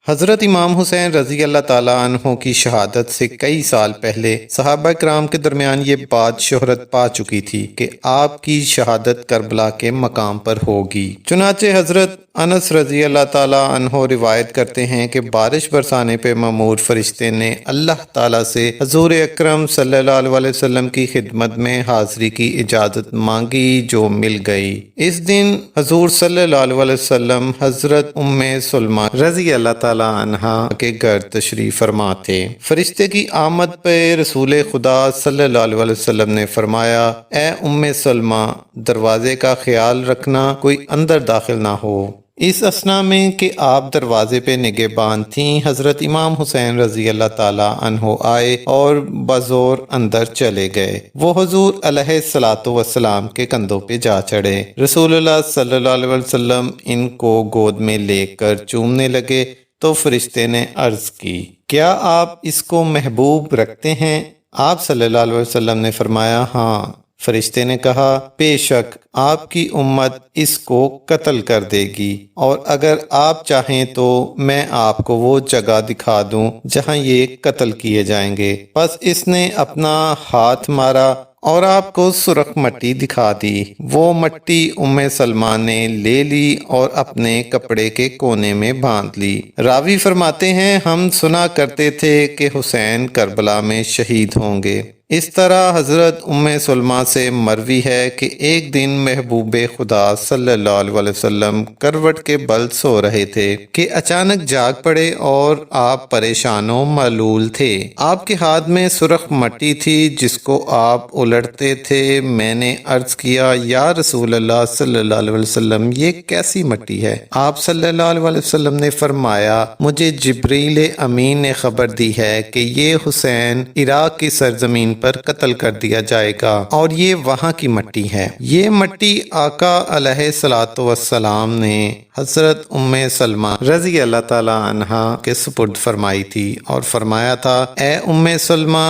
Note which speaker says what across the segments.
Speaker 1: حضرت امام حسین رضی اللہ تعالیٰ عنہ کی شہادت سے کئی سال پہلے صحابہ کرام کے درمیان یہ بات شہرت پا چکی تھی کہ آپ کی شہادت کربلا کے مقام پر ہوگی۔ چنانچہ حضرت انس رضی اللہ تعالیٰ عنہ روایت کرتے ہیں کہ بارش برسانے پہ مامور فرشتے نے اللہ تعالیٰ سے حضور اکرم صلی اللہ علیہ وسلم کی خدمت میں حاضری کی اجازت مانگی، جو مل گئی۔ اس دن حضور صلی اللہ علیہ وسلم حضرت ام سلمہ رضی اللہ تعالیٰ عنہا کے گھر تشریف فرما تھے۔ فرشتے کی آمد پہ رسول خدا صلی اللہ علیہ وسلم نے فرمایا، اے ام سلمہ، دروازے کا خیال رکھنا کوئی اندر داخل نہ ہو۔ اس اثناء میں کہ آپ دروازے پہ نگہبان تھیں، حضرت امام حسین رضی اللہ تعالیٰ عنہ آئے اور بزور اندر چلے گئے۔ وہ حضور علیہ الصلوۃ والسلام کے کندھوں پہ جا چڑھے۔ رسول اللہ صلی اللہ علیہ وسلم ان کو گود میں لے کر چومنے لگے تو فرشتے نے عرض کی، کیا آپ اس کو محبوب رکھتے ہیں؟ آپ صلی اللہ علیہ وسلم نے فرمایا، ہاں۔ فرشتے نے کہا، بے شک آپ کی امت اس کو قتل کر دے گی، اور اگر آپ چاہیں تو میں آپ کو وہ جگہ دکھا دوں جہاں یہ قتل کیے جائیں گے۔ پس اس نے اپنا ہاتھ مارا اور آپ کو سرخ مٹی دکھا دی۔ وہ مٹی ام سلمہ نے لے لی اور اپنے کپڑے کے کونے میں باندھ لی۔ راوی فرماتے ہیں، ہم سنا کرتے تھے کہ حسین کربلا میں شہید ہوں گے۔ اس طرح حضرت ام سلمہ سے مروی ہے کہ ایک دن محبوب خدا صلی اللہ علیہ وسلم کروٹ کے بل سو رہے تھے کہ اچانک جاگ پڑے اور آپ پریشان و معلول تھے۔ آپ کے ہاتھ میں سرخ مٹی تھی جس کو آپ الٹتے تھے۔ میں نے عرض کیا، یا رسول اللہ صلی اللہ علیہ وسلم، یہ کیسی مٹی ہے؟ آپ صلی اللہ علیہ وسلم نے فرمایا، مجھے جبریل امین نے خبر دی ہے کہ یہ حسین عراق کی سرزمین پر قتل کر دیا جائے گا، اور یہ وہاں کی مٹی ہے۔ یہ مٹی آقا علیہ الصلوۃ والسلام نے حضرت ام سلمہ رضی اللہ تعالی عنہا کے سپرد فرمائی تھی اور فرمایا تھا، اے ام سلمہ،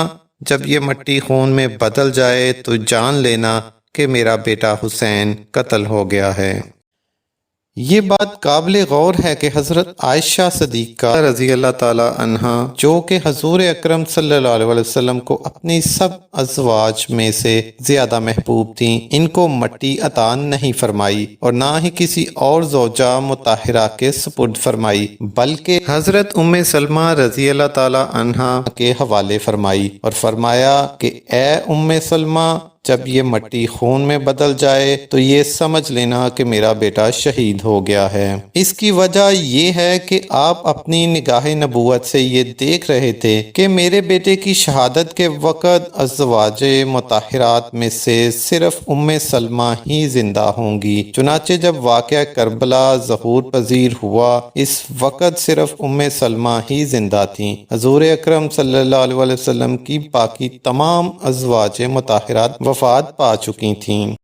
Speaker 1: جب یہ مٹی خون میں بدل جائے تو جان لینا کہ میرا بیٹا حسین قتل ہو گیا ہے۔ یہ بات قابل غور ہے کہ حضرت عائشہ صدیقہ رضی اللہ تعالی عنہا، جو کہ حضور اکرم صلی اللہ علیہ وسلم کو اپنی سب ازواج میں سے زیادہ محبوب تھیں، ان کو مٹی عطا نہیں فرمائی اور نہ ہی کسی اور زوجہ مطہرہ کے سپرد فرمائی، بلکہ حضرت ام سلمہ رضی اللہ تعالی عنہا کے حوالے فرمائی اور فرمایا کہ اے ام سلمہ، جب یہ مٹی خون میں بدل جائے تو یہ سمجھ لینا کہ میرا بیٹا شہید ہو گیا ہے۔ اس کی وجہ یہ ہے کہ آپ اپنی نگاہ نبوت سے یہ دیکھ رہے تھے کہ میرے بیٹے کی شہادت کے وقت ازواج مطہرات میں سے صرف ام سلمہ ہی زندہ ہوں گی۔ چنانچہ جب واقعہ کربلا ظہور پذیر ہوا، اس وقت صرف ام سلمہ ہی زندہ تھیں۔ حضور اکرم صلی اللہ علیہ وسلم کی باقی تمام ازواج مطہرات وفات پا چکی تھیں۔